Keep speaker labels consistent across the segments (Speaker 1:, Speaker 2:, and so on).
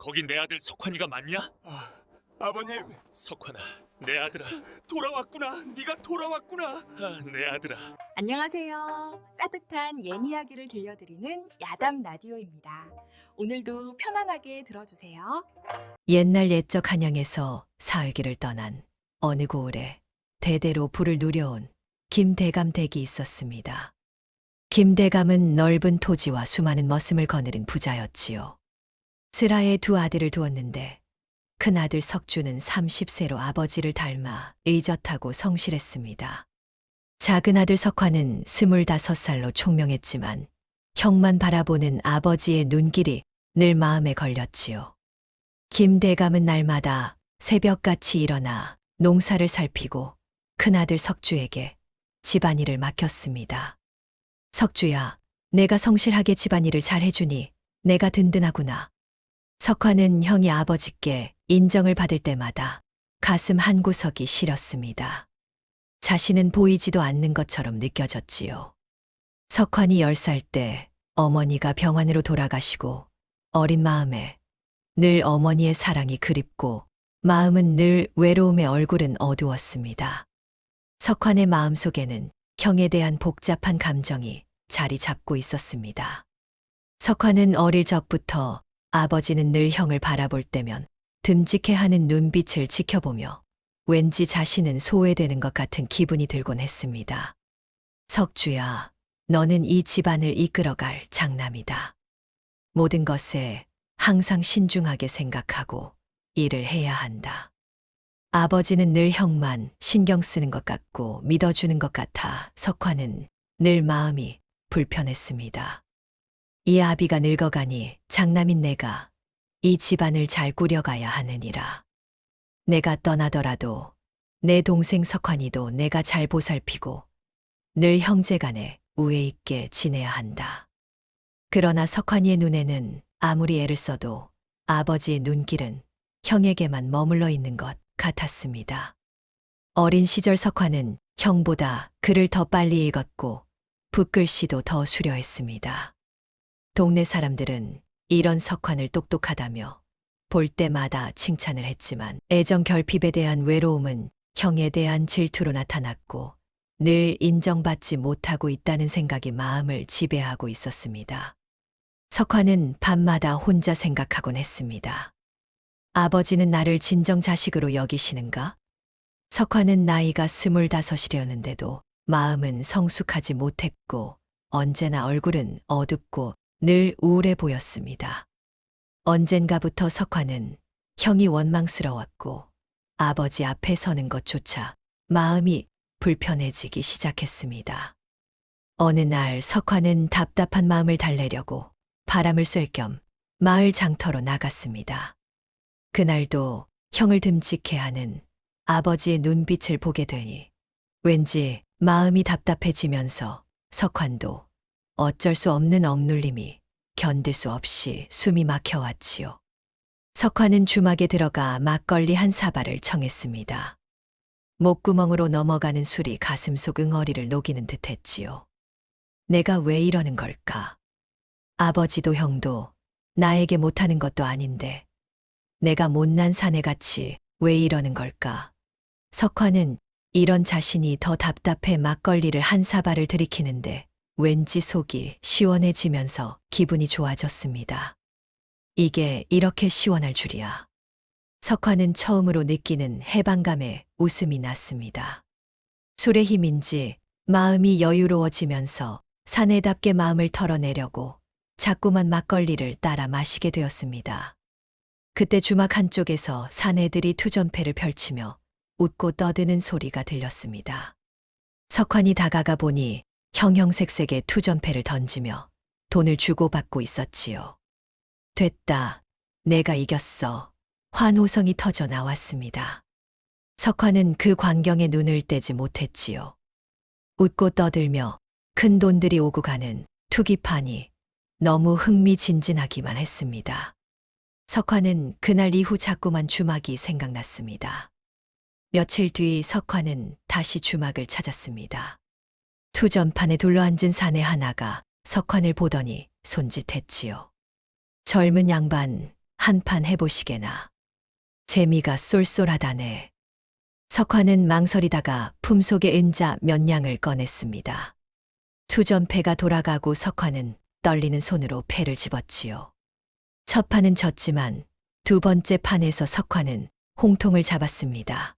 Speaker 1: 거기 내 아들 석환이가 맞냐?
Speaker 2: 아버님,
Speaker 1: 석환아, 내 아들아.
Speaker 2: 돌아왔구나. 네가 돌아왔구나.
Speaker 1: 내 아들아.
Speaker 3: 안녕하세요. 따뜻한 옛 이야기를 들려드리는 야담 라디오입니다. 오늘도 편안하게 들어주세요.
Speaker 4: 옛날 옛적 한양에서 사흘기를 떠난 어느 고을에 대대로 부를 누려온 김대감 댁이 있었습니다. 김대감은 넓은 토지와 수많은 머슴을 거느린 부자였지요. 슬하에 두 아들을 두었는데 큰아들 석주는 30세로 아버지를 닮아 의젓하고 성실했습니다. 작은 아들 석환은 25살로 총명했지만 형만 바라보는 아버지의 눈길이 늘 마음에 걸렸지요. 김대감은 날마다 새벽같이 일어나 농사를 살피고 큰아들 석주에게 집안일을 맡겼습니다. 석주야, 내가 성실하게 집안일을 잘 해주니 내가 든든하구나. 석환은 형이 아버지께 인정을 받을 때마다 가슴 한구석이 시렸습니다. 자신은 보이지도 않는 것처럼 느껴졌지요. 석환이 10살 때 어머니가 병환으로 돌아가시고 어린 마음에 늘 어머니의 사랑이 그립고 마음은 늘 외로움에 얼굴은 어두웠습니다. 석환의 마음속에는 형에 대한 복잡한 감정이 자리 잡고 있었습니다. 석환은 어릴 적부터 아버지는 늘 형을 바라볼 때면 듬직해하는 눈빛을 지켜보며 왠지 자신은 소외되는 것 같은 기분이 들곤 했습니다. 석주야, 너는 이 집안을 이끌어갈 장남이다. 모든 것에 항상 신중하게 생각하고 일을 해야 한다. 아버지는 늘 형만 신경 쓰는 것 같고 믿어주는 것 같아 석환은 늘 마음이 불편했습니다. 이 아비가 늙어가니 장남인 내가 이 집안을 잘 꾸려가야 하느니라. 내가 떠나더라도 내 동생 석환이도 내가 잘 보살피고 늘 형제간에 우애 있게 지내야 한다. 그러나 석환이의 눈에는 아무리 애를 써도 아버지의 눈길은 형에게만 머물러 있는 것 같았습니다. 어린 시절 석환은 형보다 글을 더 빨리 읽었고 붓글씨도 더 수려했습니다. 동네 사람들은 이런 석환을 똑똑하다며 볼 때마다 칭찬을 했지만 애정 결핍에 대한 외로움은 형에 대한 질투로 나타났고 늘 인정받지 못하고 있다는 생각이 마음을 지배하고 있었습니다. 석환은 밤마다 혼자 생각하곤 했습니다. 아버지는 나를 진정 자식으로 여기시는가? 석환은 나이가 25이려는데도 마음은 성숙하지 못했고 언제나 얼굴은 어둡고 늘 우울해 보였습니다. 언젠가부터 석환은 형이 원망스러웠고 아버지 앞에 서는 것조차 마음이 불편해지기 시작했습니다. 어느 날 석환은 답답한 마음을 달래려고 바람을 쐴 겸 마을 장터로 나갔습니다. 그날도 형을 듬직해하는 아버지의 눈빛을 보게 되니 왠지 마음이 답답해지면서 석환도 어쩔 수 없는 억눌림이 견딜 수 없이 숨이 막혀왔지요. 석환은 주막에 들어가 막걸리 한 사발을 청했습니다. 목구멍으로 넘어가는 술이 가슴속 응어리를 녹이는 듯했지요. 내가 왜 이러는 걸까? 아버지도 형도 나에게 못하는 것도 아닌데 내가 못난 사내같이 왜 이러는 걸까? 석환은 이런 자신이 더 답답해 막걸리를 한 사발을 들이키는데 왠지 속이 시원해지면서 기분이 좋아졌습니다. 이게 이렇게 시원할 줄이야. 석환은 처음으로 느끼는 해방감에 웃음이 났습니다. 술의 힘인지 마음이 여유로워지면서 사내답게 마음을 털어내려고 자꾸만 막걸리를 따라 마시게 되었습니다. 그때 주막 한쪽에서 사내들이 투전패를 펼치며 웃고 떠드는 소리가 들렸습니다. 석환이 다가가 보니 형형색색의 투전패를 던지며 돈을 주고받고 있었지요. 됐다. 내가 이겼어. 환호성이 터져 나왔습니다. 석환은 그 광경에 눈을 떼지 못했지요. 웃고 떠들며 큰 돈들이 오고 가는 투기판이 너무 흥미진진하기만 했습니다. 석환은 그날 이후 자꾸만 주막이 생각났습니다. 며칠 뒤 석환은 다시 주막을 찾았습니다. 투전판에 둘러앉은 사내 하나가 석환을 보더니 손짓했지요. 젊은 양반, 한판 해보시게나. 재미가 쏠쏠하다네. 석환은 망설이다가 품속의 은자 몇 냥을 꺼냈습니다. 투전패가 돌아가고 석환은 떨리는 손으로 패를 집었지요. 첫 판은 졌지만 두 번째 판에서 석환은 홍통을 잡았습니다.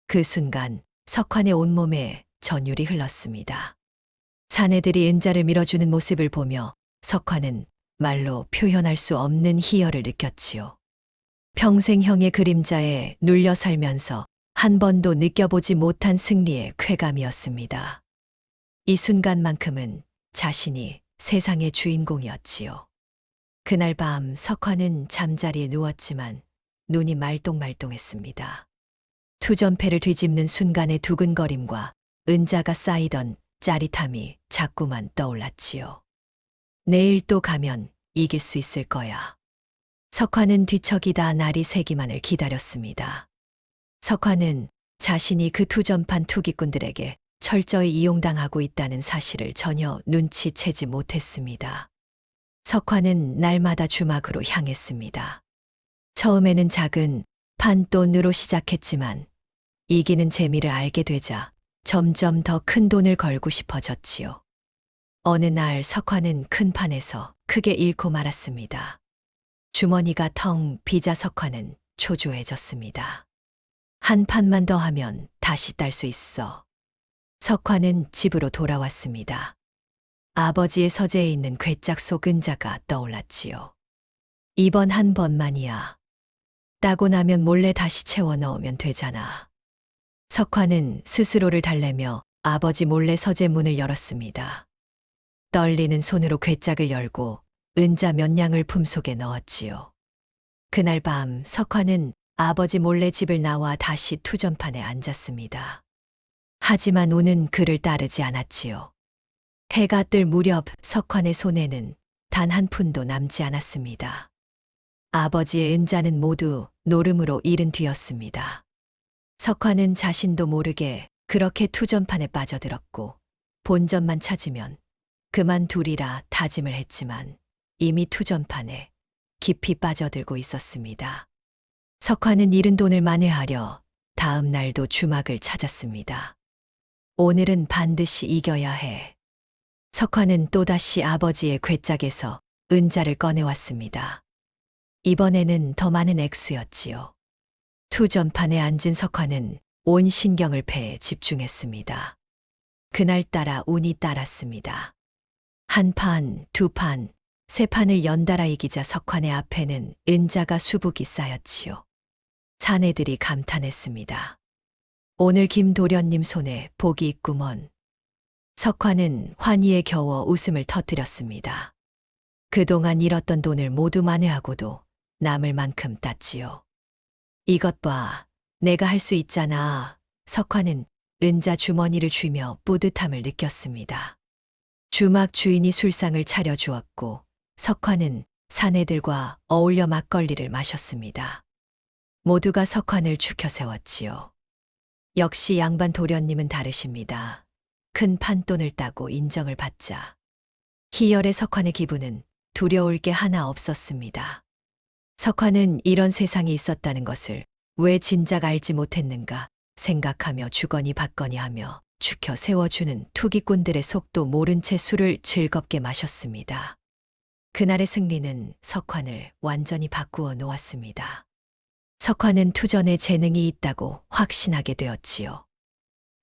Speaker 4: 그 순간 석환의 온몸에 전율이 흘렀습니다. 사내들이 은자를 밀어주는 모습을 보며 석환은 말로 표현할 수 없는 희열을 느꼈지요. 평생 형의 그림자에 눌려 살면서 한 번도 느껴보지 못한 승리의 쾌감이었습니다. 이 순간만큼은 자신이 세상의 주인공이었지요. 그날 밤 석환은 잠자리에 누웠지만 눈이 말똥말똥했습니다. 투전패를 뒤집는 순간의 두근거림과 은자가 쌓이던 짜릿함이 자꾸만 떠올랐지요. 내일 또 가면 이길 수 있을 거야. 석환은 뒤척이다 날이 새기만을 기다렸습니다. 석환은 자신이 그 투전판 투기꾼들에게 철저히 이용당하고 있다는 사실을 전혀 눈치채지 못했습니다. 석환은 날마다 주막으로 향했습니다. 처음에는 작은 판돈으로 시작했지만 이기는 재미를 알게 되자 점점 더 큰 돈을 걸고 싶어졌지요. 어느 날 석환은 큰 판에서 크게 잃고 말았습니다. 주머니가 텅 비자 석환은 초조해졌습니다. 한 판만 더 하면 다시 딸 수 있어. 석환은 집으로 돌아왔습니다. 아버지의 서재에 있는 괴짝 속 은자가 떠올랐지요. 이번 한 번만이야. 따고 나면 몰래 다시 채워 넣으면 되잖아. 석환은 스스로를 달래며 아버지 몰래 서재 문을 열었습니다. 떨리는 손으로 괴짝을 열고 은자 몇 냥을 품속에 넣었지요. 그날 밤 석환은 아버지 몰래 집을 나와 다시 투전판에 앉았습니다. 하지만 운은 그를 따르지 않았지요. 해가 뜰 무렵 석환의 손에는 단 한 푼도 남지 않았습니다. 아버지의 은자는 모두 노름으로 잃은 뒤였습니다. 석환은 자신도 모르게 그렇게 투전판에 빠져들었고 본전만 찾으면 그만두리라 다짐을 했지만 이미 투전판에 깊이 빠져들고 있었습니다. 석환은 잃은 돈을 만회하려 다음 날도 주막을 찾았습니다. 오늘은 반드시 이겨야 해. 석환은 또다시 아버지의 괴짝에서 은자를 꺼내왔습니다. 이번에는 더 많은 액수였지요. 투전판에 앉은 석환은 온 신경을 패에 집중했습니다. 그날따라 운이 따랐습니다. 한 판, 두 판, 세 판을 연달아 이기자 석환의 앞에는 은자가 수북이 쌓였지요. 사내들이 감탄했습니다. 오늘 김도련님 손에 복이 있구먼. 석환은 환희에 겨워 웃음을 터뜨렸습니다. 그동안 잃었던 돈을 모두 만회하고도 남을 만큼 땄지요. 이것 봐, 내가 할 수 있잖아. 석환은 은자 주머니를 쥐며 뿌듯함을 느꼈습니다. 주막 주인이 술상을 차려주었고 석환은 사내들과 어울려 막걸리를 마셨습니다. 모두가 석환을 추켜 세웠지요. 역시 양반 도련님은 다르십니다. 큰 판돈을 따고 인정을 받자. 희열의 석환의 기분은 두려울 게 하나 없었습니다. 석환은 이런 세상이 있었다는 것을 왜 진작 알지 못했는가 생각하며 주거니 받거니 하며 추켜 세워주는 투기꾼들의 속도 모른 채 술을 즐겁게 마셨습니다. 그날의 승리는 석환을 완전히 바꾸어 놓았습니다. 석환은 투전에 재능이 있다고 확신하게 되었지요.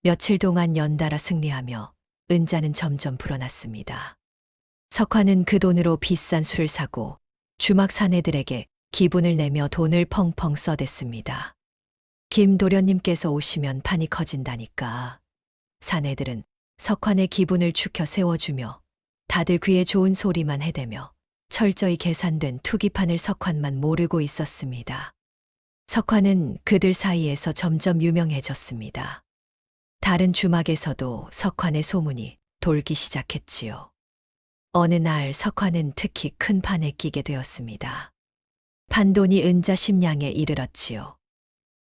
Speaker 4: 며칠 동안 연달아 승리하며 은자는 점점 불어났습니다. 석환은 그 돈으로 비싼 술을 사고 주막 사내들에게 기분을 내며 돈을 펑펑 써댔습니다. 김도련님께서 오시면 판이 커진다니까. 사내들은 석환의 기분을 추켜 세워주며 다들 귀에 좋은 소리만 해대며 철저히 계산된 투기판을 석환만 모르고 있었습니다. 석환은 그들 사이에서 점점 유명해졌습니다. 다른 주막에서도 석환의 소문이 돌기 시작했지요. 어느 날 석환은 특히 큰 판에 끼게 되었습니다. 판돈이 은자 10냥에 이르렀지요.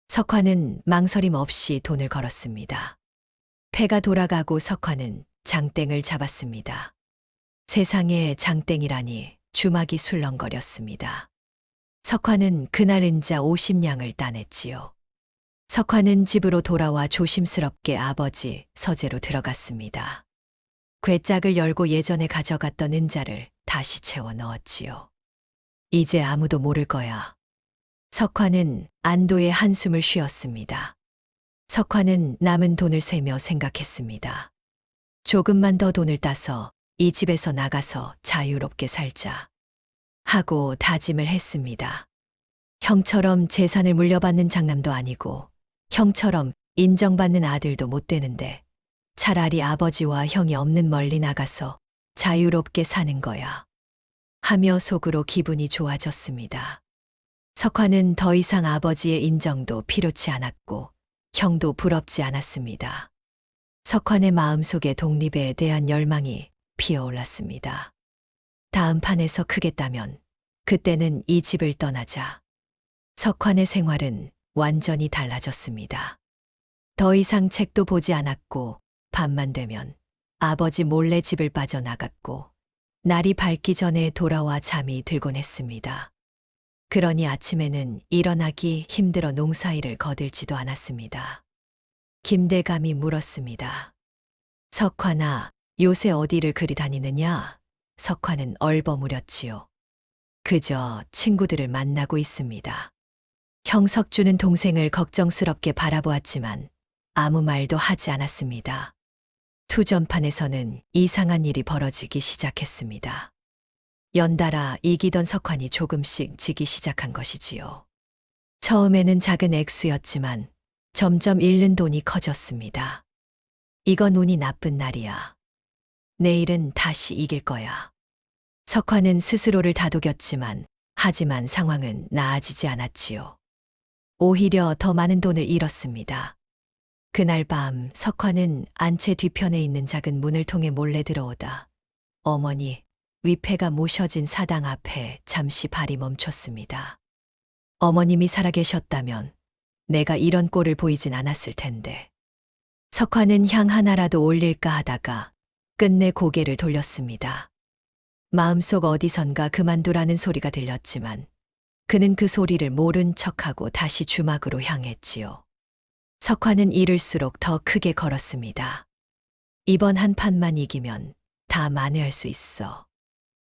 Speaker 4: 석환은 망설임 없이 돈을 걸었습니다. 패가 돌아가고 석환은 장땡을 잡았습니다. 세상에 장땡이라니 주막이 술렁거렸습니다. 석환은 그날 은자 50냥을 따냈지요. 석환은 집으로 돌아와 조심스럽게 아버지 서재로 들어갔습니다. 궤짝을 열고 예전에 가져갔던 은자를 다시 채워 넣었지요. 이제 아무도 모를 거야. 석환은 안도의 한숨을 쉬었습니다. 석환은 남은 돈을 세며 생각했습니다. 조금만 더 돈을 따서 이 집에서 나가서 자유롭게 살자 하고 다짐을 했습니다. 형처럼 재산을 물려받는 장남도 아니고 형처럼 인정받는 아들도 못 되는데 차라리 아버지와 형이 없는 멀리 나가서 자유롭게 사는 거야 하며 속으로 기분이 좋아졌습니다. 석환은 더 이상 아버지의 인정도 필요치 않았고 형도 부럽지 않았습니다. 석환의 마음속에 독립에 대한 열망이 피어올랐습니다. 다음 판에서 크겠다면 그때는 이 집을 떠나자. 석환의 생활은 완전히 달라졌습니다. 더 이상 책도 보지 않았고 밤만 되면 아버지 몰래 집을 빠져나갔고 날이 밝기 전에 돌아와 잠이 들곤 했습니다. 그러니 아침에는 일어나기 힘들어 농사일을 거들지도 않았습니다. 김대감이 물었습니다. 석환아, 요새 어디를 그리 다니느냐? 석환은 얼버무렸지요. 그저 친구들을 만나고 있습니다. 형석주는 동생을 걱정스럽게 바라보았지만 아무 말도 하지 않았습니다. 투전판에서는 이상한 일이 벌어지기 시작했습니다. 연달아 이기던 석환이 조금씩 지기 시작한 것이지요. 처음에는 작은 액수였지만 점점 잃는 돈이 커졌습니다. 이건 운이 나쁜 날이야. 내일은 다시 이길 거야. 석환은 스스로를 다독였지만 하지만 상황은 나아지지 않았지요. 오히려 더 많은 돈을 잃었습니다. 그날 밤 석환은 안채 뒤편에 있는 작은 문을 통해 몰래 들어오다 어머니, 위패가 모셔진 사당 앞에 잠시 발이 멈췄습니다. 어머님이 살아계셨다면 내가 이런 꼴을 보이진 않았을 텐데. 석환은 향 하나라도 올릴까 하다가 끝내 고개를 돌렸습니다. 마음속 어디선가 그만두라는 소리가 들렸지만 그는 그 소리를 모른 척하고 다시 주막으로 향했지요. 석환은 잃을수록 더 크게 걸었습니다. 이번 한 판만 이기면 다 만회할 수 있어.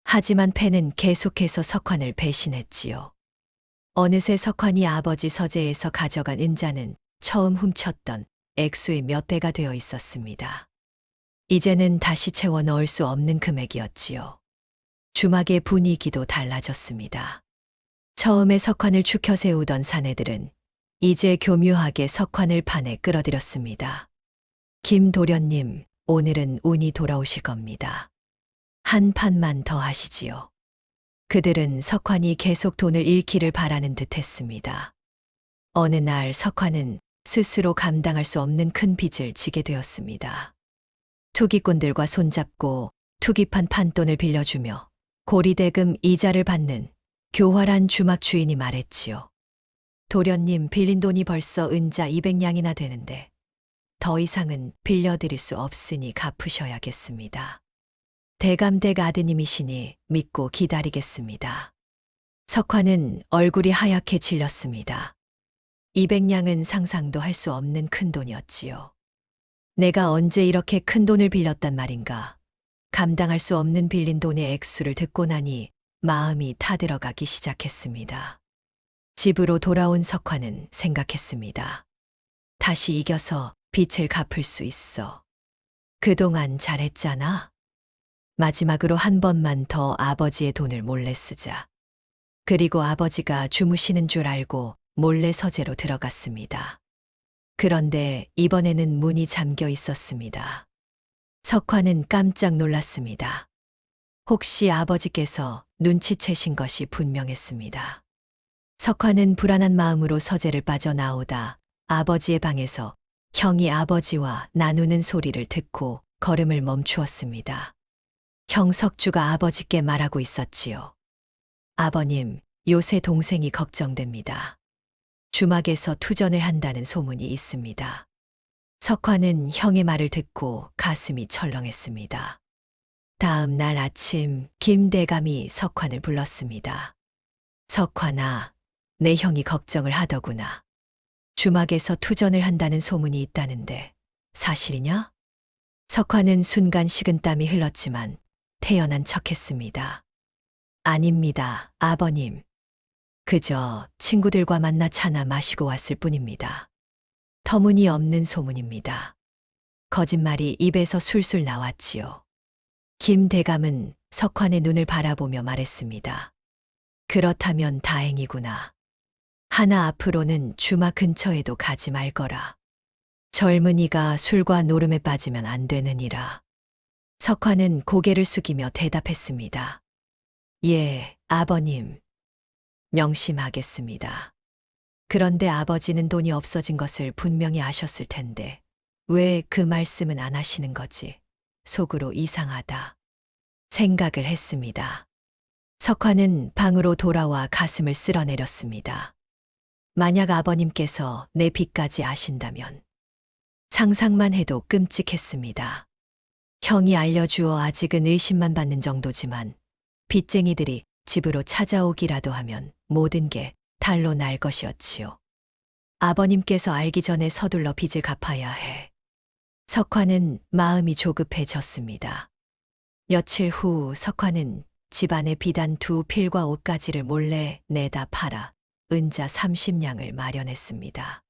Speaker 4: 하지만 패는 계속해서 석환을 배신했지요. 어느새 석환이 아버지 서재에서 가져간 은자는 처음 훔쳤던 액수의 몇 배가 되어 있었습니다. 이제는 다시 채워 넣을 수 없는 금액이었지요. 주막의 분위기도 달라졌습니다. 처음에 석환을 추켜 세우던 사내들은 이제 교묘하게 석환을 판에 끌어들였습니다. 김도련님, 오늘은 운이 돌아오실 겁니다. 한 판만 더 하시지요. 그들은 석환이 계속 돈을 잃기를 바라는 듯 했습니다. 어느 날 석환은 스스로 감당할 수 없는 큰 빚을 지게 되었습니다. 투기꾼들과 손잡고 투기판 판돈을 빌려주며 고리대금 이자를 받는 교활한 주막 주인이 말했지요. 도련님, 빌린 돈이 벌써 은자 200냥이나 되는데 더 이상은 빌려드릴 수 없으니 갚으셔야겠습니다. 대감댁 아드님이시니 믿고 기다리겠습니다. 석환은 얼굴이 하얗게 질렸습니다. 200냥은 상상도 할 수 없는 큰 돈이었지요. 내가 언제 이렇게 큰 돈을 빌렸단 말인가. 감당할 수 없는 빌린 돈의 액수를 듣고 나니 마음이 타들어가기 시작했습니다. 집으로 돌아온 석환은 생각했습니다. 다시 이겨서 빚을 갚을 수 있어. 그동안 잘했잖아. 마지막으로 한 번만 더 아버지의 돈을 몰래 쓰자. 그리고 아버지가 주무시는 줄 알고 몰래 서재로 들어갔습니다. 그런데 이번에는 문이 잠겨 있었습니다. 석환은 깜짝 놀랐습니다. 혹시 아버지께서 눈치채신 것이 분명했습니다. 석환은 불안한 마음으로 서재를 빠져나오다 아버지의 방에서 형이 아버지와 나누는 소리를 듣고 걸음을 멈추었습니다. 형석주가 아버지께 말하고 있었지요. 아버님, 요새 동생이 걱정됩니다. 주막에서 투전을 한다는 소문이 있습니다. 석환은 형의 말을 듣고 가슴이 철렁했습니다. 다음 날 아침 김대감이 석환을 불렀습니다. 석환아, 내 형이 걱정을 하더구나. 주막에서 투전을 한다는 소문이 있다는데 사실이냐? 석환은 순간 식은땀이 흘렀지만 태연한 척했습니다. 아닙니다, 아버님. 그저 친구들과 만나 차나 마시고 왔을 뿐입니다. 터무니없는 소문입니다. 거짓말이 입에서 술술 나왔지요. 김 대감은 석환의 눈을 바라보며 말했습니다. 그렇다면 다행이구나. 하나 앞으로는 주막 근처에도 가지 말거라. 젊은이가 술과 노름에 빠지면 안 되느니라. 석환은 고개를 숙이며 대답했습니다. 예, 아버님. 명심하겠습니다. 그런데 아버지는 돈이 없어진 것을 분명히 아셨을 텐데 왜 그 말씀은 안 하시는 거지? 속으로 이상하다 생각을 했습니다. 석환은 방으로 돌아와 가슴을 쓸어내렸습니다. 만약 아버님께서 내 빚까지 아신다면 상상만 해도 끔찍했습니다. 형이 알려주어 아직은 의심만 받는 정도지만 빚쟁이들이 집으로 찾아오기라도 하면 모든 게 달로 날 것이었지요. 아버님께서 알기 전에 서둘러 빚을 갚아야 해. 석환은 마음이 조급해졌습니다. 며칠 후 석환은 집안에 비단 2필과 옷가지를 몰래 내다 팔아 은자 30냥을 마련했습니다.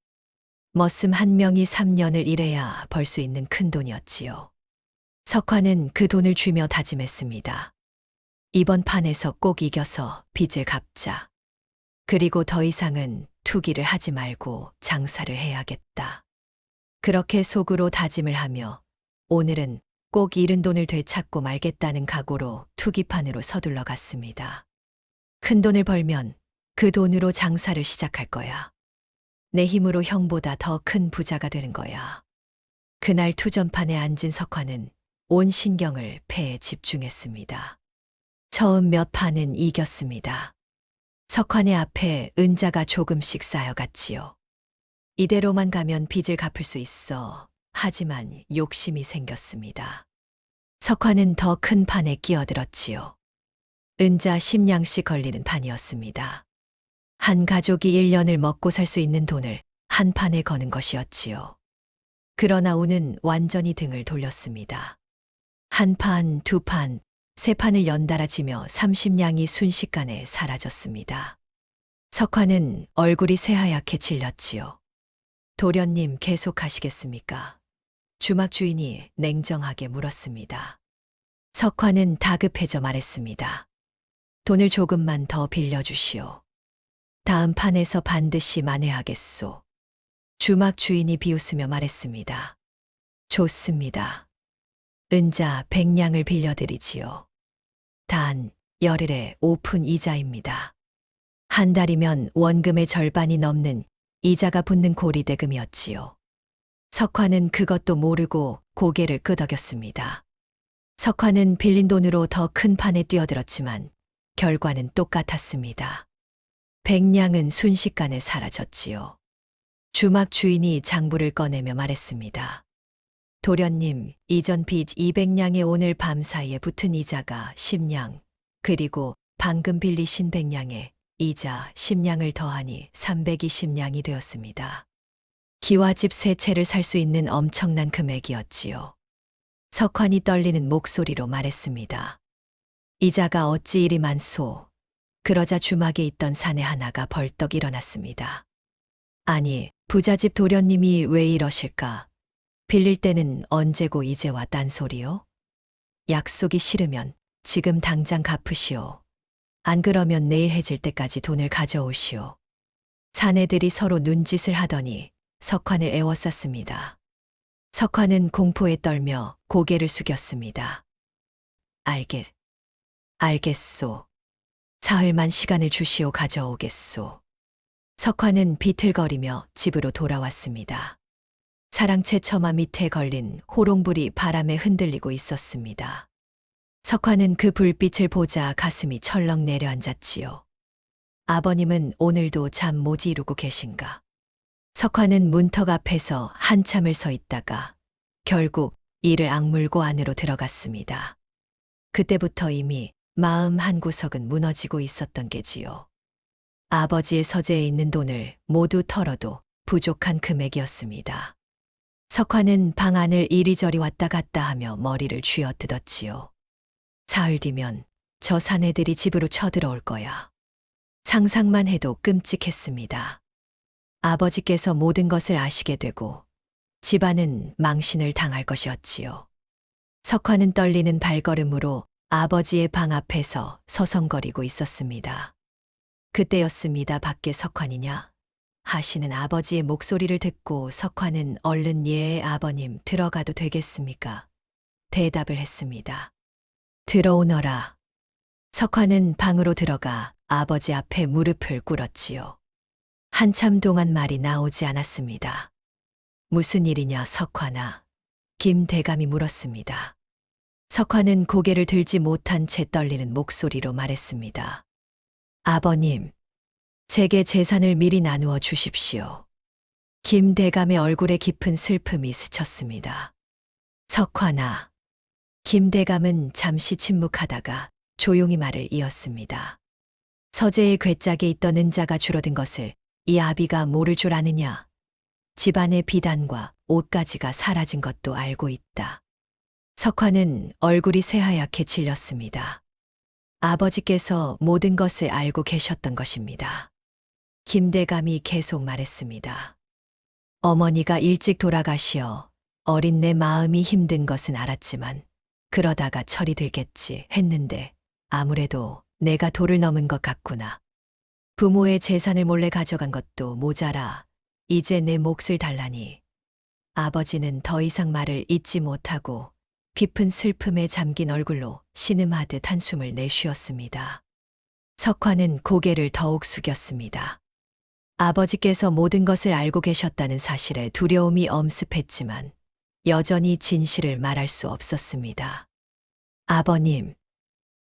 Speaker 4: 머슴 한 명이 3년을 일해야 벌 수 있는 큰 돈이었지요. 석환은 그 돈을 쥐며 다짐했습니다. 이번 판에서 꼭 이겨서 빚을 갚자. 그리고 더 이상은 투기를 하지 말고 장사를 해야겠다. 그렇게 속으로 다짐을 하며 오늘은 꼭 잃은 돈을 되찾고 말겠다는 각오로 투기판으로 서둘러 갔습니다. 큰 돈을 벌면 그 돈으로 장사를 시작할 거야. 내 힘으로 형보다 더 큰 부자가 되는 거야. 그날 투전판에 앉은 석환은 온 신경을 패에 집중했습니다. 처음 몇 판은 이겼습니다. 석환의 앞에 은자가 조금씩 쌓여갔지요. 이대로만 가면 빚을 갚을 수 있어. 하지만 욕심이 생겼습니다. 석환은 더 큰 판에 끼어들었지요. 은자 10냥씩 걸리는 판이었습니다. 한 가족이 1년을 먹고 살 수 있는 돈을 한 판에 거는 것이었지요. 그러나 운은 완전히 등을 돌렸습니다. 한 판, 2판, 3판을 연달아 지며 30냥이 순식간에 사라졌습니다. 석환은 얼굴이 새하얗게 질렸지요. 도련님 계속하시겠습니까? 주막 주인이 냉정하게 물었습니다. 석환은 다급해져 말했습니다. 돈을 조금만 더 빌려주시오. 다음 판에서 반드시 만회하겠소. 주막 주인이 비웃으며 말했습니다. 좋습니다. 은자 100냥을 빌려드리지요. 단 열흘에 5푼 이자입니다. 한 달이면 원금의 절반이 넘는 이자가 붙는 고리대금이었지요. 석환은 그것도 모르고 고개를 끄덕였습니다. 석환은 빌린 돈으로 더 큰 판에 뛰어들었지만 결과는 똑같았습니다. 100냥은 순식간에 사라졌지요. 주막 주인이 장부를 꺼내며 말했습니다. 도련님, 이전 빚 200냥에 오늘 밤 사이에 붙은 이자가 10냥, 그리고 방금 빌리신 100냥에 이자 10냥을 더하니 320냥이 되었습니다. 기와집 3채를 살 수 있는 엄청난 금액이었지요. 석환이 떨리는 목소리로 말했습니다. 이자가 어찌 이리 많소. 그러자 주막에 있던 사내 하나가 벌떡 일어났습니다. 아니, 부잣집 도련님이 왜 이러실까? 빌릴 때는 언제고 이제와 딴소리요? 약속이 싫으면 지금 당장 갚으시오. 안 그러면 내일 해질 때까지 돈을 가져오시오. 사내들이 서로 눈짓을 하더니 석환을 에워쌌습니다. 석환은 공포에 떨며 고개를 숙였습니다. 알겠소. 사흘만 시간을 주시오. 가져오겠소. 석환은 비틀거리며 집으로 돌아왔습니다. 사랑채 처마 밑에 걸린 호롱불이 바람에 흔들리고 있었습니다. 석환은 그 불빛을 보자 가슴이 철렁 내려앉았지요. 아버님은 오늘도 잠 못 이루고 계신가? 석환은 문턱 앞에서 한참을 서 있다가 결국 이를 악물고 안으로 들어갔습니다. 그때부터 이미 마음 한구석은 무너지고 있었던 게지요. 아버지의 서재에 있는 돈을 모두 털어도 부족한 금액이었습니다. 석화는 방 안을 이리저리 왔다 갔다 하며 머리를 쥐어뜯었지요. 사흘 뒤면 저 사내들이 집으로 쳐들어올 거야. 상상만 해도 끔찍했습니다. 아버지께서 모든 것을 아시게 되고 집안은 망신을 당할 것이었지요. 석화는 떨리는 발걸음으로 아버지의 방 앞에서 서성거리고 있었습니다. 그때였습니다. 밖에 석환이냐? 하시는 아버지의 목소리를 듣고 석환은 얼른 예, 아버님 들어가도 되겠습니까? 대답을 했습니다. 들어오너라. 석환은 방으로 들어가 아버지 앞에 무릎을 꿇었지요. 한참 동안 말이 나오지 않았습니다. 무슨 일이냐, 석환아? 김 대감이 물었습니다. 석환은 고개를 들지 못한 채 떨리는 목소리로 말했습니다. 아버님, 제게 재산을 미리 나누어 주십시오. 김 대감의 얼굴에 깊은 슬픔이 스쳤습니다. 석환아. 김 대감은 잠시 침묵하다가 조용히 말을 이었습니다. 서재의 괴짝에 있던 은자가 줄어든 것을 이 아비가 모를 줄 아느냐. 집안의 비단과 옷가지가 사라진 것도 알고 있다. 석환은 얼굴이 새하얗게 질렸습니다. 아버지께서 모든 것을 알고 계셨던 것입니다. 김대감이 계속 말했습니다. 어머니가 일찍 돌아가시어 어린 내 마음이 힘든 것은 알았지만 그러다가 철이 들겠지 했는데 아무래도 내가 도를 넘은 것 같구나. 부모의 재산을 몰래 가져간 것도 모자라 이제 내 몫을 달라니. 아버지는 더 이상 말을 잇지 못하고 깊은 슬픔에 잠긴 얼굴로 신음하듯 한숨을 내쉬었습니다. 석환은 고개를 더욱 숙였습니다. 아버지께서 모든 것을 알고 계셨다는 사실에 두려움이 엄습했지만 여전히 진실을 말할 수 없었습니다. 아버님,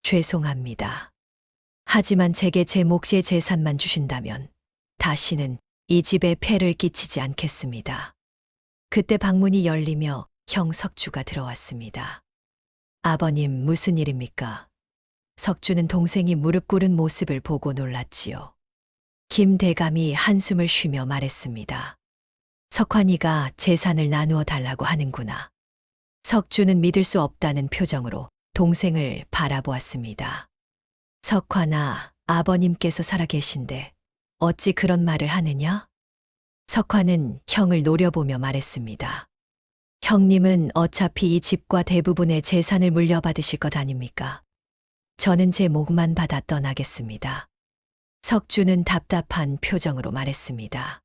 Speaker 4: 죄송합니다. 하지만 제게 제 몫의 재산만 주신다면 다시는 이 집에 폐를 끼치지 않겠습니다. 그때 방문이 열리며 형 석주가 들어왔습니다. 아버님, 무슨 일입니까? 석주는 동생이 무릎 꿇은 모습을 보고 놀랐지요. 김 대감이 한숨을 쉬며 말했습니다. 석환이가 재산을 나누어 달라고 하는구나. 석주는 믿을 수 없다는 표정으로 동생을 바라보았습니다. 석환아, 아버님께서 살아계신데 어찌 그런 말을 하느냐? 석환은 형을 노려보며 말했습니다. 형님은 어차피 이 집과 대부분의 재산을 물려받으실 것 아닙니까? 저는 제 몫만 받아 떠나겠습니다. 석주는 답답한 표정으로 말했습니다.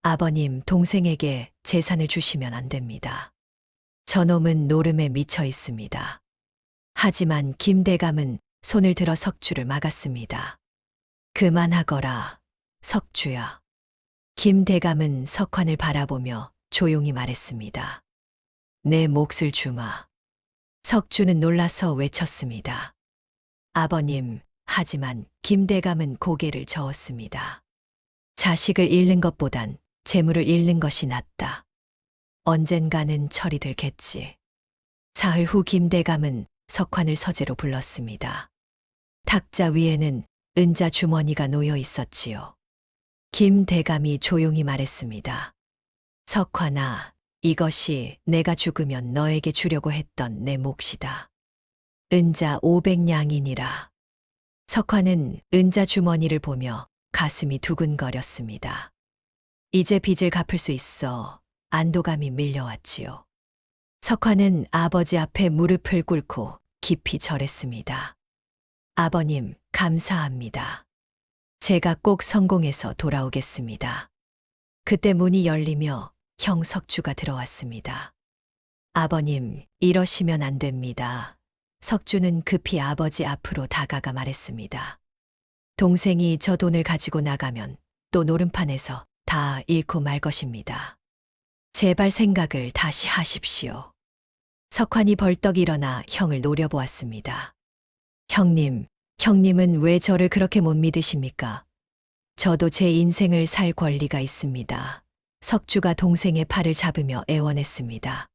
Speaker 4: 아버님, 동생에게 재산을 주시면 안 됩니다. 저놈은 노름에 미쳐 있습니다. 하지만 김 대감은 손을 들어 석주를 막았습니다. 그만하거라, 석주야. 김 대감은 석환을 바라보며 조용히 말했습니다. 내 몫을 주마. 석주는 놀라서 외쳤습니다. 아버님, 하지만 김 대감은 고개를 저었습니다. 자식을 잃는 것보단 재물을 잃는 것이 낫다. 언젠가는 철이 들겠지. 사흘 후 김 대감은 석환을 서재로 불렀습니다. 탁자 위에는 은자 주머니가 놓여 있었지요. 김 대감이 조용히 말했습니다. 석환아, 이것이 내가 죽으면 너에게 주려고 했던 내 몫이다. 은자 500냥이니라. 석환은 은자 주머니를 보며 가슴이 두근거렸습니다. 이제 빚을 갚을 수 있어 안도감이 밀려왔지요. 석환은 아버지 앞에 무릎을 꿇고 깊이 절했습니다. 아버님, 감사합니다. 제가 꼭 성공해서 돌아오겠습니다. 그때 문이 열리며 형 석주가 들어왔습니다. 아버님, 이러시면 안 됩니다. 석주는 급히 아버지 앞으로 다가가 말했습니다. 동생이 저 돈을 가지고 나가면 또 노름판에서 다 잃고 말 것입니다. 제발 생각을 다시 하십시오. 석환이 벌떡 일어나 형을 노려보았습니다. 형님은 왜 저를 그렇게 못 믿으십니까? 저도 제 인생을 살 권리가 있습니다. 석주가 동생의 팔을 잡으며 애원했습니다.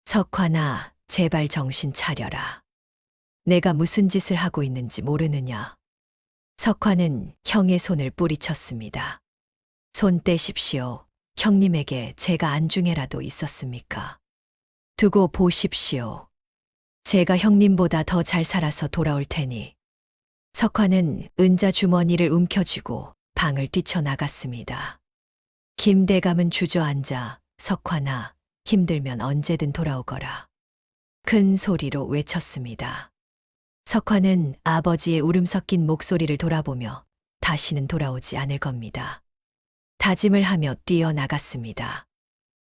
Speaker 4: 석환아, 제발 정신 차려라. 내가 무슨 짓을 하고 있는지 모르느냐? 석화는 형의 손을 뿌리쳤습니다. 손 떼십시오. 형님에게 제가 안중에라도 있었습니까? 두고 보십시오. 제가 형님보다 더 잘 살아서 돌아올 테니. 석화는 은자 주머니를 움켜쥐고 방을 뛰쳐나갔습니다. 김대감은 주저앉아 석화나 힘들면 언제든 돌아오거라. 큰 소리로 외쳤습니다. 석화는 아버지의 울음 섞인 목소리를 돌아보며 다시는 돌아오지 않을 겁니다. 다짐을 하며 뛰어나갔습니다.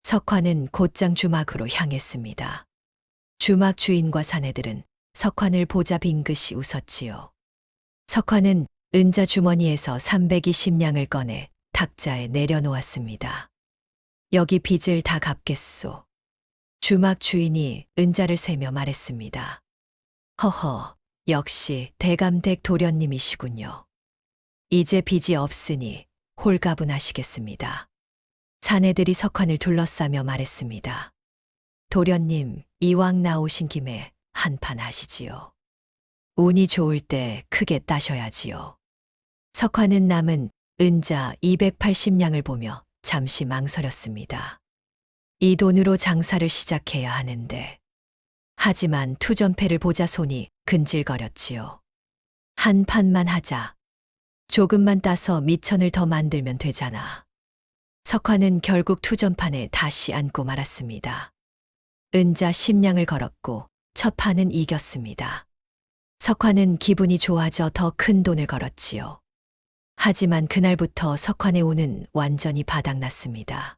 Speaker 4: 석화는 곧장 주막으로 향했습니다. 주막 주인과 사내들은 석환을 보자 빙긋이 웃었지요. 석환은 은자 주머니에서 320냥을 꺼내 탁자에 내려놓았습니다. 여기 빚을 다 갚겠소. 주막 주인이 은자를 세며 말했습니다. 허허, 역시 대감댁 도련님이시군요. 이제 빚이 없으니 홀가분하시겠습니다. 사내들이 석환을 둘러싸며 말했습니다. 도련님, 이왕 나오신 김에 한판 하시지요. 운이 좋을 때 크게 따셔야지요. 석환은 남은 은자 280냥을 보며 잠시 망설였습니다. 이 돈으로 장사를 시작해야 하는데. 하지만 투전패를 보자 손이 근질거렸지요. 한 판만 하자. 조금만 따서 미천을 더 만들면 되잖아. 석환은 결국 투전판에 다시 앉고 말았습니다. 은자 10냥을 걸었고 첫 판은 이겼습니다. 석환은 기분이 좋아져 더 큰 돈을 걸었지요. 하지만 그날부터 석환의 운은 완전히 바닥났습니다.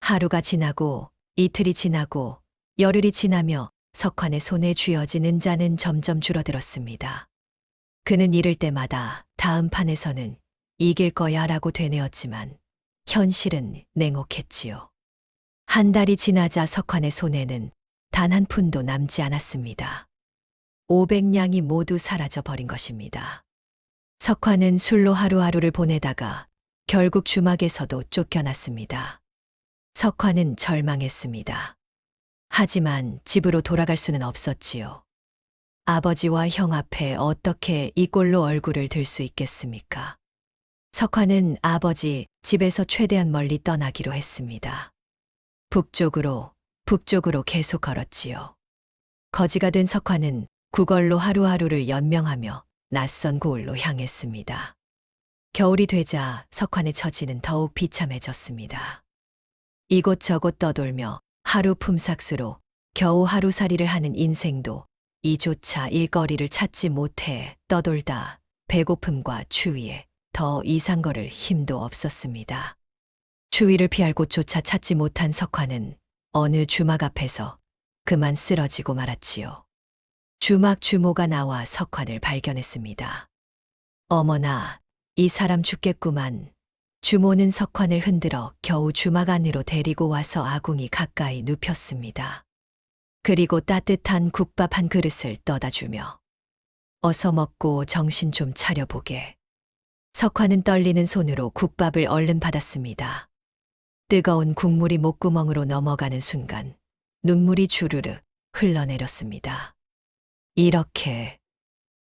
Speaker 4: 하루가 지나고 이틀이 지나고 열흘이 지나며 석환의 손에 쥐어진 은자는 점점 줄어들었습니다. 그는 이럴 때마다 다음 판에서는 이길 거야 라고 되뇌었지만 현실은 냉혹했지요. 한 달이 지나자 석환의 손에는 단 한 푼도 남지 않았습니다. 500냥이 모두 사라져 버린 것입니다. 석환은 술로 하루하루를 보내다가 결국 주막에서도 쫓겨났습니다. 석환은 절망했습니다. 하지만 집으로 돌아갈 수는 없었지요. 아버지와 형 앞에 어떻게 이 꼴로 얼굴을 들 수 있겠습니까? 석환은 아버지 집에서 최대한 멀리 떠나기로 했습니다. 북쪽으로 계속 걸었지요. 거지가 된 석환은 구걸로 하루하루를 연명하며 낯선 고을로 향했습니다. 겨울이 되자 석환의 처지는 더욱 비참해졌습니다. 이곳저곳 떠돌며 하루 품삯으로 겨우 하루살이를 하는 인생도 이조차 일거리를 찾지 못해 떠돌다 배고픔과 추위에 더 이상 걸을 힘도 없었습니다. 추위를 피할 곳조차 찾지 못한 석환은 어느 주막 앞에서 그만 쓰러지고 말았지요. 주막 주모가 나와 석환을 발견했습니다. 어머나, 이 사람 죽겠구만. 주모는 석환을 흔들어 겨우 주막 안으로 데리고 와서 아궁이 가까이 눕혔습니다. 그리고 따뜻한 국밥 한 그릇을 떠다 주며 어서 먹고 정신 좀 차려보게. 석환은 떨리는 손으로 국밥을 얼른 받았습니다. 뜨거운 국물이 목구멍으로 넘어가는 순간 눈물이 주르르 흘러내렸습니다. 이렇게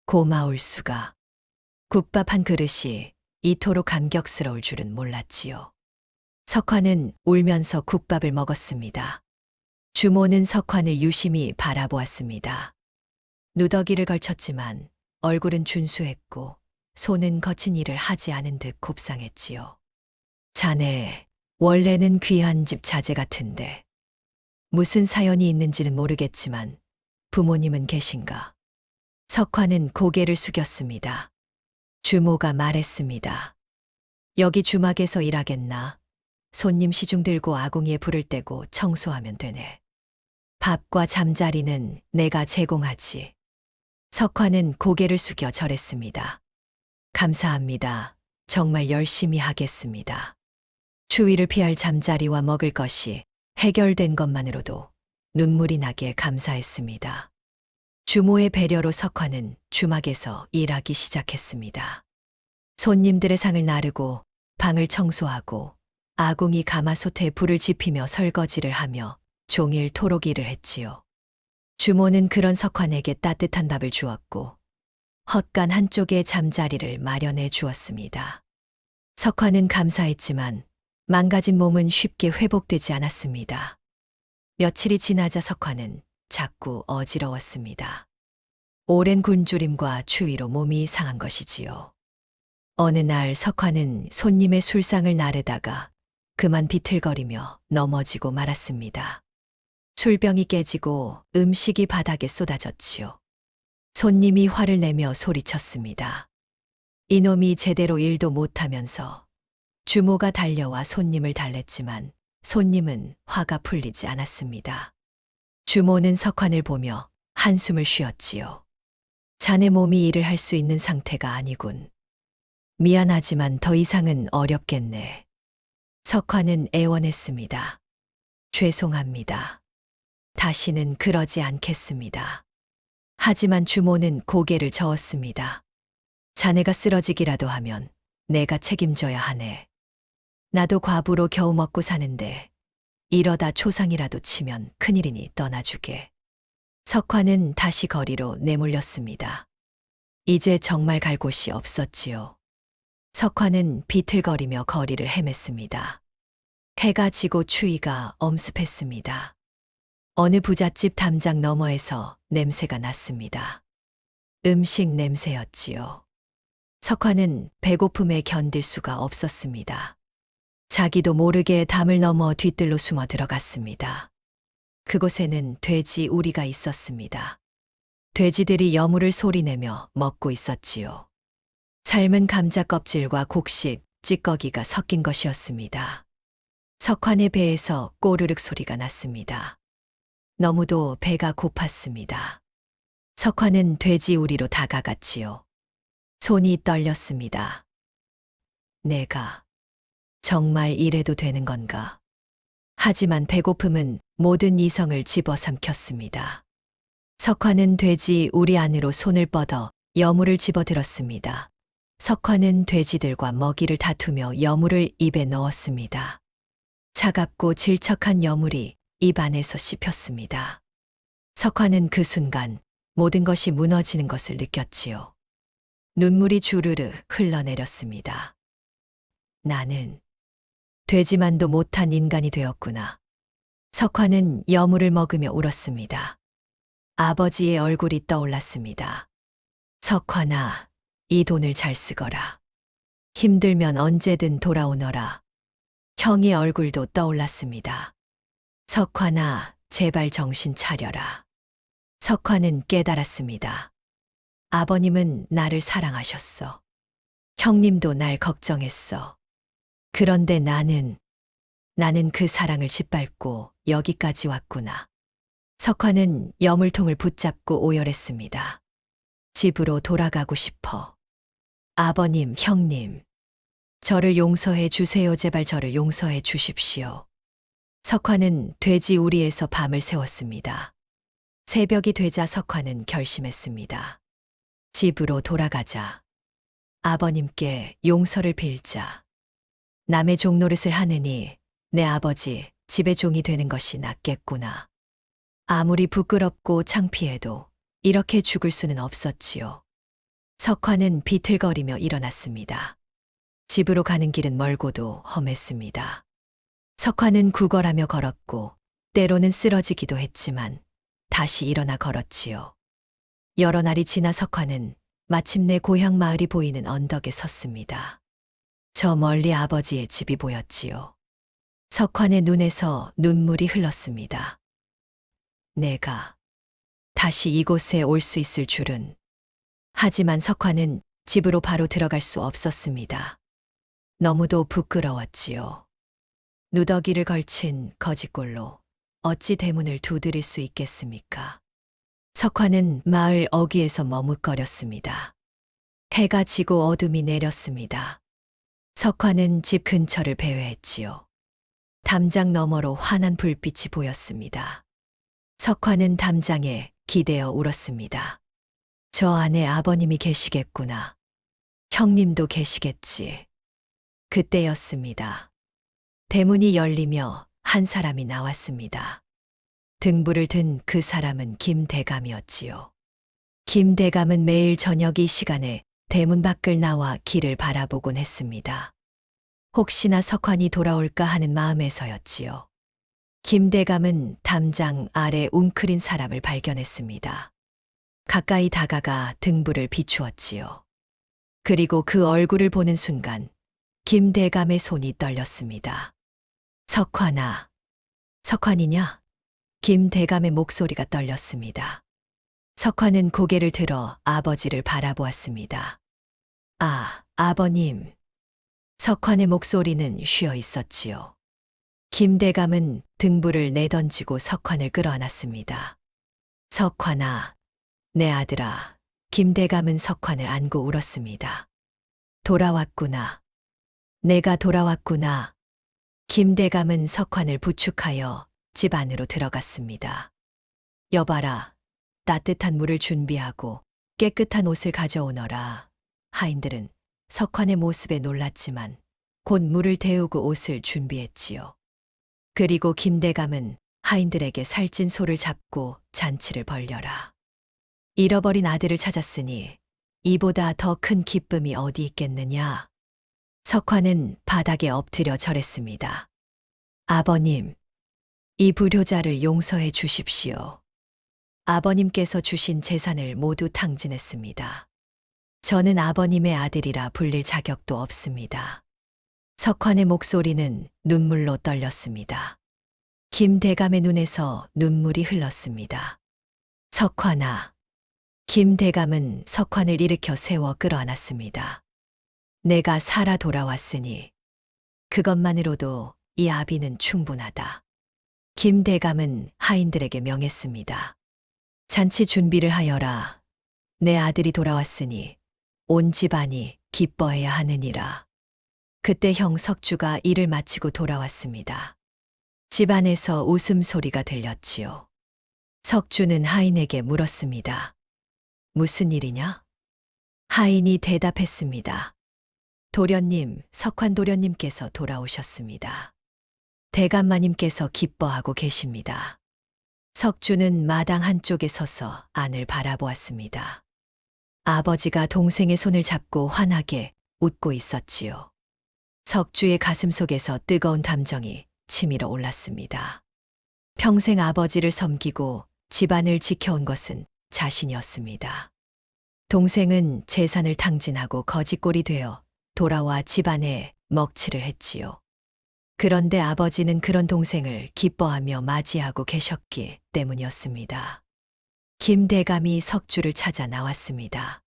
Speaker 4: 고마울 수가. 국밥 한 그릇이 이토록 감격스러울 줄은 몰랐지요. 석환은 울면서 국밥을 먹었습니다. 주모는 석환을 유심히 바라보았습니다. 누더기를 걸쳤지만 얼굴은 준수했고 손은 거친 일을 하지 않은 듯 곱상했지요. 자네, 원래는 귀한 집 자제 같은데 무슨 사연이 있는지는 모르겠지만 부모님은 계신가? 석환은 고개를 숙였습니다. 주모가 말했습니다. 여기 주막에서 일하겠나? 손님 시중 들고 아궁이에 불을 떼고 청소하면 되네. 밥과 잠자리는 내가 제공하지. 석환은 고개를 숙여 절했습니다. 감사합니다. 정말 열심히 하겠습니다. 추위를 피할 잠자리와 먹을 것이 해결된 것만으로도 눈물이 나게 감사했습니다. 주모의 배려로 석환은 주막에서 일하기 시작했습니다. 손님들의 상을 나르고 방을 청소하고 아궁이 가마솥에 불을 지피며 설거지를 하며 종일 토록 일을 했지요. 주모는 그런 석환에게 따뜻한 밥을 주었고 헛간 한쪽에 잠자리를 마련해 주었습니다. 석화는 감사했지만 망가진 몸은 쉽게 회복되지 않았습니다. 며칠이 지나자 석화는 자꾸 어지러웠습니다. 오랜 굶주림과 추위로 몸이 상한 것이지요. 어느 날 석화는 손님의 술상을 나르다가 그만 비틀거리며 넘어지고 말았습니다. 술병이 깨지고 음식이 바닥에 쏟아졌지요. 손님이 화를 내며 소리쳤습니다. 이놈이 제대로 일도 못하면서. 주모가 달려와 손님을 달랬지만 손님은 화가 풀리지 않았습니다. 주모는 석환을 보며 한숨을 쉬었지요. 자네 몸이 일을 할 수 있는 상태가 아니군. 미안하지만 더 이상은 어렵겠네. 석환은 애원했습니다. 죄송합니다. 다시는 그러지 않겠습니다. 하지만 주모는 고개를 저었습니다. 자네가 쓰러지기라도 하면 내가 책임져야 하네. 나도 과부로 겨우 먹고 사는데 이러다 초상이라도 치면 큰일이니 떠나주게. 석환은 다시 거리로 내몰렸습니다. 이제 정말 갈 곳이 없었지요. 석환은 비틀거리며 거리를 헤맸습니다. 해가 지고 추위가 엄습했습니다. 어느 부잣집 담장 너머에서 냄새가 났습니다. 음식 냄새였지요. 석환은 배고픔에 견딜 수가 없었습니다. 자기도 모르게 담을 넘어 뒤뜰로 숨어 들어갔습니다. 그곳에는 돼지 우리가 있었습니다. 돼지들이 여물을 소리내며 먹고 있었지요. 삶은 감자 껍질과 곡식, 찌꺼기가 섞인 것이었습니다. 석환의 배에서 꼬르륵 소리가 났습니다. 너무도 배가 고팠습니다. 석환은 돼지 우리로 다가갔지요. 손이 떨렸습니다. 내가 정말 이래도 되는 건가? 하지만 배고픔은 모든 이성을 집어삼켰습니다. 석환은 돼지 우리 안으로 손을 뻗어 여물을 집어들었습니다. 석환은 돼지들과 먹이를 다투며 여물을 입에 넣었습니다. 차갑고 질척한 여물이 입 안에서 씹혔습니다. 석환은 그 순간 모든 것이 무너지는 것을 느꼈지요. 눈물이 주르르 흘러내렸습니다. 나는 되지만도 못한 인간이 되었구나. 석환은 여물을 먹으며 울었습니다. 아버지의 얼굴이 떠올랐습니다. 석환아, 이 돈을 잘 쓰거라. 힘들면 언제든 돌아오너라. 형의 얼굴도 떠올랐습니다. 석환아, 제발 정신 차려라. 석환은 깨달았습니다. 아버님은 나를 사랑하셨어. 형님도 날 걱정했어. 그런데 나는 그 사랑을 짓밟고 여기까지 왔구나. 석환은 여물통을 붙잡고 오열했습니다. 집으로 돌아가고 싶어. 아버님, 형님. 저를 용서해 주세요. 제발 저를 용서해 주십시오. 석환은 돼지 우리에서 밤을 새웠습니다. 새벽이 되자 석환은 결심했습니다. 집으로 돌아가자. 아버님께 용서를 빌자. 남의 종노릇을 하느니 내 아버지 집의 종이 되는 것이 낫겠구나. 아무리 부끄럽고 창피해도 이렇게 죽을 수는 없었지요. 석환은 비틀거리며 일어났습니다. 집으로 가는 길은 멀고도 험했습니다. 석환은 구걸하며 걸었고 때로는 쓰러지기도 했지만 다시 일어나 걸었지요. 여러 날이 지나 석환은 마침내 고향 마을이 보이는 언덕에 섰습니다. 저 멀리 아버지의 집이 보였지요. 석환의 눈에서 눈물이 흘렀습니다. 내가 다시 이곳에 올 수 있을 줄은. 하지만 석환은 집으로 바로 들어갈 수 없었습니다. 너무도 부끄러웠지요. 누더기를 걸친 거짓골로 어찌 대문을 두드릴 수 있겠습니까? 석환은 마을 어귀에서 머뭇거렸습니다. 해가 지고 어둠이 내렸습니다. 석환은 집 근처를 배회했지요. 담장 너머로 환한 불빛이 보였습니다. 석환은 담장에 기대어 울었습니다. 저 안에 아버님이 계시겠구나. 형님도 계시겠지. 그때였습니다. 대문이 열리며 한 사람이 나왔습니다. 등불을 든 그 사람은 김대감이었지요. 김대감은 매일 저녁 이 시간에 대문 밖을 나와 길을 바라보곤 했습니다. 혹시나 석환이 돌아올까 하는 마음에서였지요. 김대감은 담장 아래 웅크린 사람을 발견했습니다. 가까이 다가가 등불을 비추었지요. 그리고 그 얼굴을 보는 순간 김대감의 손이 떨렸습니다. 석환아, 석환이냐? 김대감의 목소리가 떨렸습니다. 석환은 고개를 들어 아버지를 바라보았습니다. 아, 아버님. 석환의 목소리는 쉬어 있었지요. 김대감은 등불을 내던지고 석환을 끌어안았습니다. 석환아, 내 아들아. 김대감은 석환을 안고 울었습니다. 돌아왔구나. 내가 돌아왔구나. 김대감은 석환을 부축하여 집 안으로 들어갔습니다. 여봐라. 따뜻한 물을 준비하고 깨끗한 옷을 가져오너라. 하인들은 석환의 모습에 놀랐지만 곧 물을 데우고 옷을 준비했지요. 그리고 김대감은 하인들에게 살찐 소를 잡고 잔치를 벌려라. 잃어버린 아들을 찾았으니 이보다 더 큰 기쁨이 어디 있겠느냐. 석환은 바닥에 엎드려 절했습니다. 아버님, 이 불효자를 용서해 주십시오. 아버님께서 주신 재산을 모두 탕진했습니다. 저는 아버님의 아들이라 불릴 자격도 없습니다. 석환의 목소리는 눈물로 떨렸습니다. 김대감의 눈에서 눈물이 흘렀습니다. 석환아. 김대감은 석환을 일으켜 세워 끌어안았습니다. 내가 살아 돌아왔으니 그것만으로도 이 아비는 충분하다. 김대감은 하인들에게 명했습니다. 잔치 준비를 하여라. 내 아들이 돌아왔으니 온 집안이 기뻐해야 하느니라. 그때 형 석주가 일을 마치고 돌아왔습니다. 집안에서 웃음소리가 들렸지요. 석주는 하인에게 물었습니다. 무슨 일이냐? 하인이 대답했습니다. 도련님, 석환 도련님께서 돌아오셨습니다. 대감마님께서 기뻐하고 계십니다. 석주는 마당 한쪽에 서서 안을 바라보았습니다. 아버지가 동생의 손을 잡고 환하게 웃고 있었지요. 석주의 가슴 속에서 뜨거운 감정이 치밀어 올랐습니다. 평생 아버지를 섬기고 집안을 지켜온 것은 자신이었습니다. 동생은 재산을 탕진하고 거지꼴이 되어 돌아와 집안에 먹칠을 했지요. 그런데 아버지는 그런 동생을 기뻐하며 맞이하고 계셨기 때문이었습니다. 김대감이 석주를 찾아 나왔습니다.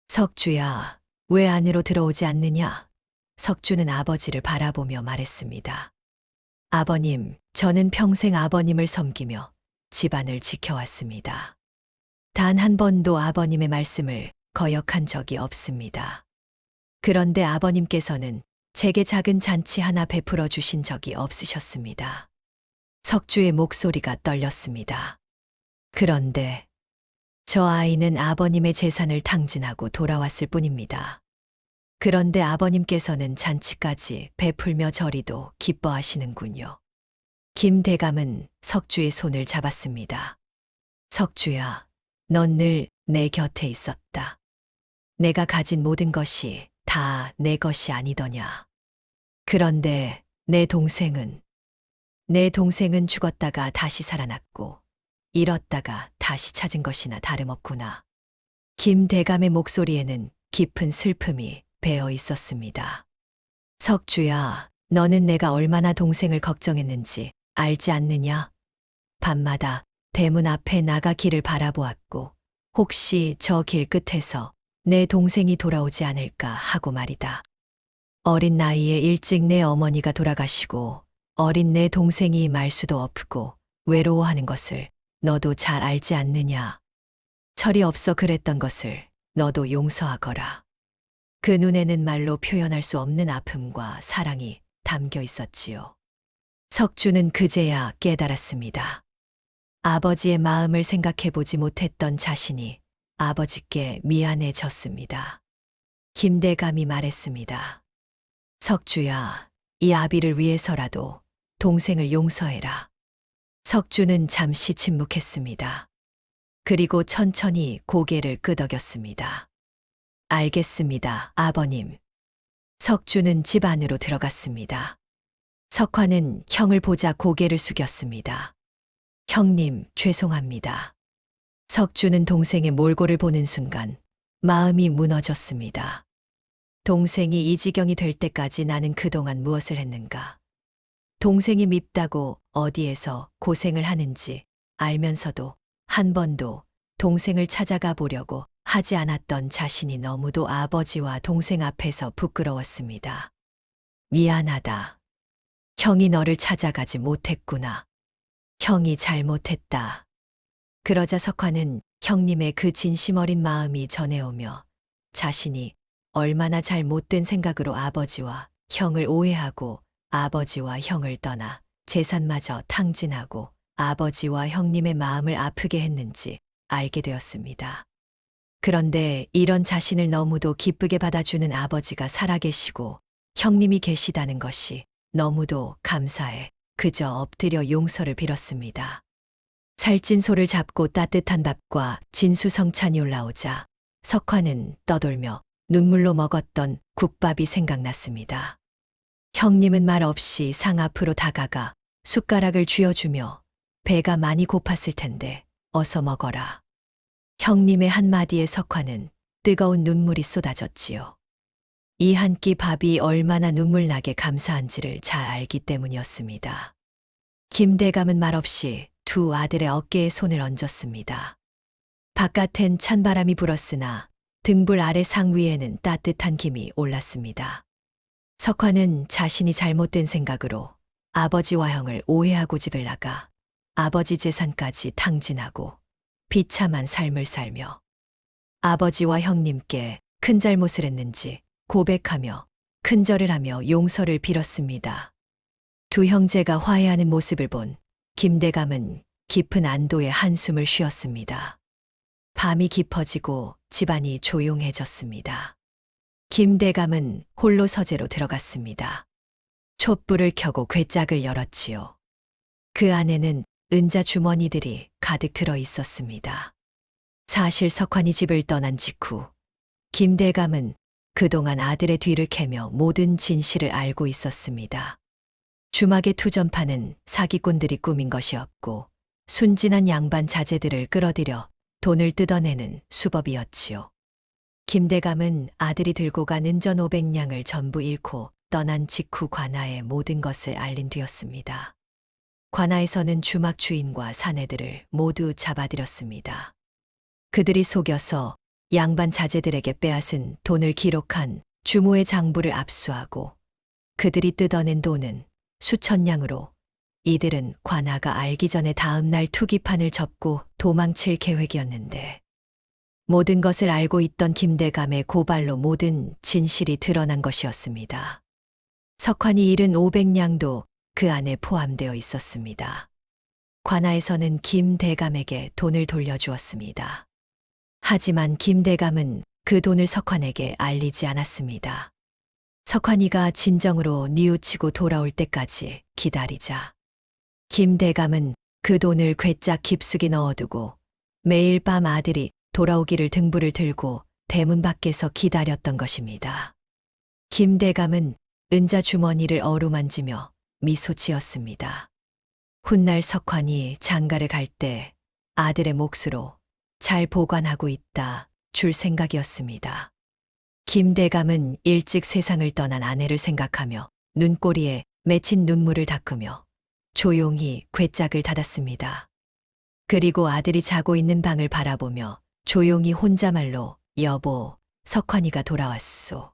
Speaker 4: 석주야, 왜 안으로 들어오지 않느냐? 석주는 아버지를 바라보며 말했습니다. 아버님, 저는 평생 아버님을 섬기며 집안을 지켜왔습니다. 단 한 번도 아버님의 말씀을 거역한 적이 없습니다. 그런데 아버님께서는 제게 작은 잔치 하나 베풀어 주신 적이 없으셨습니다. 석주의 목소리가 떨렸습니다. 그런데 저 아이는 아버님의 재산을 탕진하고 돌아왔을 뿐입니다. 그런데 아버님께서는 잔치까지 베풀며 저리도 기뻐하시는군요. 김대감은 석주의 손을 잡았습니다. 석주야, 넌 늘 내 곁에 있었다. 내가 가진 모든 것이 다 내 것이 아니더냐. 그런데 내 동생은 죽었다가 다시 살아났고 잃었다가 다시 찾은 것이나 다름없구나. 김대감의 목소리에는 깊은 슬픔이 배어 있었습니다. 석주야, 너는 내가 얼마나 동생을 걱정했는지 알지 않느냐? 밤마다 대문 앞에 나가 길을 바라보았고 혹시 저 길 끝에서 내 동생이 돌아오지 않을까 하고 말이다. 어린 나이에 일찍 내 어머니가 돌아가시고 어린 내 동생이 말 수도 없고 외로워하는 것을 너도 잘 알지 않느냐. 철이 없어 그랬던 것을 너도 용서하거라. 그 눈에는 말로 표현할 수 없는 아픔과 사랑이 담겨 있었지요. 석주는 그제야 깨달았습니다. 아버지의 마음을 생각해보지 못했던 자신이 아버지께 미안해졌습니다. 김대감이 말했습니다. 석주야, 이 아비를 위해서라도 동생을 용서해라. 석주는 잠시 침묵했습니다. 그리고 천천히 고개를 끄덕였습니다. 알겠습니다, 아버님. 석주는 집 안으로 들어갔습니다. 석화는 형을 보자 고개를 숙였습니다. 형님, 죄송합니다. 석주는 동생의 몰골을 보는 순간 마음이 무너졌습니다. 동생이 이 지경이 될 때까지 나는 그동안 무엇을 했는가? 동생이 밉다고 어디에서 고생을 하는지 알면서도 한 번도 동생을 찾아가 보려고 하지 않았던 자신이 너무도 아버지와 동생 앞에서 부끄러웠습니다. 미안하다. 형이 너를 찾아가지 못했구나. 형이 잘못했다. 그러자 석화는 형님의 그 진심 어린 마음이 전해오며 자신이 얼마나 잘못된 생각으로 아버지와 형을 오해하고 아버지와 형을 떠나 재산마저 탕진하고 아버지와 형님의 마음을 아프게 했는지 알게 되었습니다. 그런데 이런 자신을 너무도 기쁘게 받아주는 아버지가 살아계시고 형님이 계시다는 것이 너무도 감사해 그저 엎드려 용서를 빌었습니다. 살찐 소를 잡고 따뜻한 밥과 진수성찬이 올라오자 석화는 떠돌며 눈물로 먹었던 국밥이 생각났습니다. 형님은 말 없이 상 앞으로 다가가 숟가락을 쥐어주며 배가 많이 고팠을 텐데 어서 먹어라. 형님의 한마디에 석화는 뜨거운 눈물이 쏟아졌지요. 이 한 끼 밥이 얼마나 눈물나게 감사한지를 잘 알기 때문이었습니다. 김대감은 말없이 두 아들의 어깨에 손을 얹었습니다. 바깥엔 찬바람이 불었으나 등불 아래 상 위에는 따뜻한 김이 올랐습니다. 석화는 자신이 잘못된 생각으로 아버지와 형을 오해하고 집을 나가 아버지 재산까지 탕진하고 비참한 삶을 살며 아버지와 형님께 큰 잘못을 했는지 고백하며 큰절을 하며 용서를 빌었습니다. 두 형제가 화해하는 모습을 본 김대감은 깊은 안도의 한숨을 쉬었습니다. 밤이 깊어지고 집안이 조용해졌습니다. 김대감은 홀로 서재로 들어갔습니다. 촛불을 켜고 괴짝을 열었지요. 그 안에는 은자 주머니들이 가득 들어 있었습니다. 사실 석환이 집을 떠난 직후 김대감은 그동안 아들의 뒤를 캐며 모든 진실을 알고 있었습니다. 주막의 투전파는 사기꾼들이 꾸민 것이었고 순진한 양반 자제들을 끌어들여 돈을 뜯어내는 수법이었지요. 김대감은 아들이 들고 간 은전 500냥을 전부 잃고 떠난 직후 관아에 모든 것을 알린 뒤였습니다. 관아에서는 주막 주인과 사내들을 모두 잡아들였습니다. 그들이 속여서 양반 자제들에게 빼앗은 돈을 기록한 주모의 장부를 압수하고 그들이 뜯어낸 돈은 수천 냥으로 이들은 관아가 알기 전에 다음 날 투기판을 접고 도망칠 계획이었는데 모든 것을 알고 있던 김대감의 고발로 모든 진실이 드러난 것이었습니다. 석환이 잃은 500냥도 그 안에 포함되어 있었습니다. 관아에서는 김대감에게 돈을 돌려주었습니다. 하지만 김대감은 그 돈을 석환에게 알리지 않았습니다. 석환이가 진정으로 뉘우치고 돌아올 때까지 기다리자. 김대감은 그 돈을 괴짝 깊숙이 넣어두고 매일 밤 아들이 돌아오기를 등불을 들고 대문 밖에서 기다렸던 것입니다. 김대감은 은자 주머니를 어루만지며 미소 지었습니다. 훗날 석환이 장가를 갈 때 아들의 몫으로 잘 보관하고 있다 줄 생각이었습니다. 김대감은 일찍 세상을 떠난 아내를 생각하며 눈꼬리에 맺힌 눈물을 닦으며 조용히 괴짝을 닫았습니다. 그리고 아들이 자고 있는 방을 바라보며 조용히 혼자말로 여보, 석환이가 돌아왔소.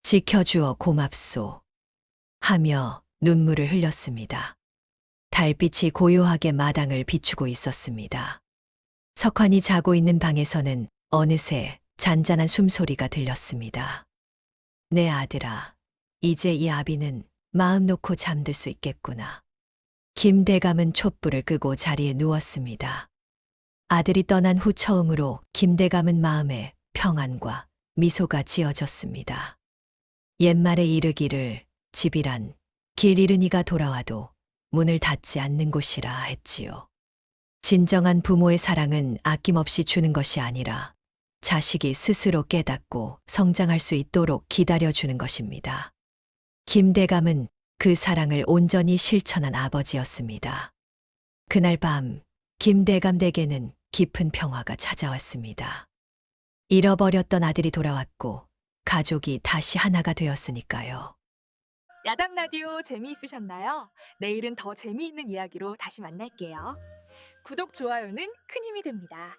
Speaker 4: 지켜주어 고맙소. 하며 눈물을 흘렸습니다. 달빛이 고요하게 마당을 비추고 있었습니다. 석환이 자고 있는 방에서는 어느새 잔잔한 숨소리가 들렸습니다. 내 아들아, 이제 이 아비는 마음 놓고 잠들 수 있겠구나. 김대감은 촛불을 끄고 자리에 누웠습니다. 아들이 떠난 후 처음으로 김대감은 마음에 평안과 미소가 지어졌습니다. 옛말에 이르기를 집이란 길 잃은 이가 돌아와도 문을 닫지 않는 곳이라 했지요. 진정한 부모의 사랑은 아낌없이 주는 것이 아니라 자식이 스스로 깨닫고 성장할 수 있도록 기다려주는 것입니다. 김대감은 그 사랑을 온전히 실천한 아버지였습니다. 그날 밤, 김대감 댁에는 깊은 평화가 찾아왔습니다. 잃어버렸던 아들이 돌아왔고, 가족이 다시 하나가 되었으니까요.
Speaker 3: 야담 라디오 재미있으셨나요? 내일은 더 재미있는 이야기로 다시 만날게요. 구독, 좋아요는 큰 힘이 됩니다.